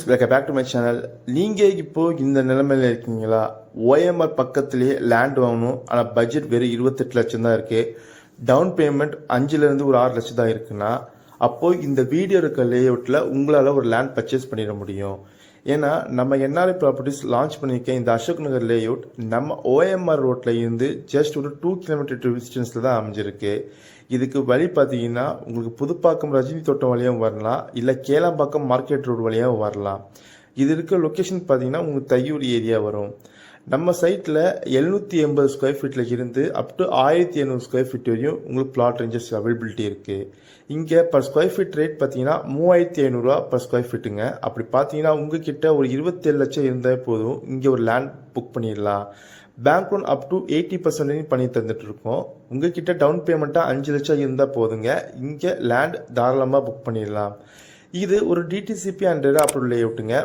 Friends, welcome back to my channel. நீங்கள் இப்போ இந்த நிலைமையில் இருக்கீங்களா? ஓஎம்ஆர் பக்கத்துலேயே லேண்ட் வாங்கணும், ஆனால் பட்ஜெட் வெறும் 28 லட்சம் தான் இருக்குது. டவுன் பேமெண்ட் 5லேருந்து ஒரு 6 லட்சம் தான் இருக்குன்னா, அப்போது இந்த வீடியோ இருக்க லேஅவுட்டில் உங்களால் ஒரு லேண்ட் பர்ச்சேஸ் பண்ணிட முடியும். ஏன்னா நம்ம என்ஆர்ஐ ப்ராப்பர்ட்டிஸ் லான்ச் பண்ணியிருக்க இந்த அசோக் நகர் லேஅவுட் நம்ம ஓஎம்ஆர் ரோட்டில் இருந்து ஜஸ்ட் ஒரு 2 கிலோமீட்டர் டிஸ்டன்ஸில் தான் அமைஞ்சிருக்கு. இதுக்கு வழி பார்த்தீங்கன்னா உங்களுக்கு புதுப்பாக்கம் ரஜினி தோட்டம் வழியாகவும் வரலாம், இல்லை கேளாம்பாக்கம் மார்க்கெட் ரோடு வழியாகவும் வரலாம். இது இருக்க லொக்கேஷன் பார்த்தீங்கன்னா உங்களுக்கு தையூர் ஏரியா வரும். நம்ம சைட்டில் 780 ஸ்கொயர் ஃபீட்டில் இருந்து அப் டு 1700 ஸ்கொயர் ஃபீட் வரையும் உங்களுக்கு பிளாட் ரேஞ்சஸ் அவைலபிலிட்டி இருக்குது. இங்கே பர் ஸ்கொயர் ஃபீட் ரேட் பார்த்தீங்கன்னா 3500 பர் ஸ்கொயர் ஃபீட்டுங்க. அப்படி பார்த்தீங்கன்னா உங்ககிட்ட ஒரு 27 லட்சம் இருந்தால் போதும், இங்கே ஒரு லேண்ட் புக் பண்ணிடலாம். பேங்க் லோன் அப் டு 80% பண்ணி தந்துட்டு இருக்கோம். உங்ககிட்ட டவுன் பேமெண்ட்டாக 5 லட்சம் இருந்தால் போதுங்க, இங்கே லேண்ட் தாராளமாக புக் பண்ணிடலாம். இது ஒரு டிடிசிபி அண்ட் அப்ரூவல் லேஅவுட்டுங்க.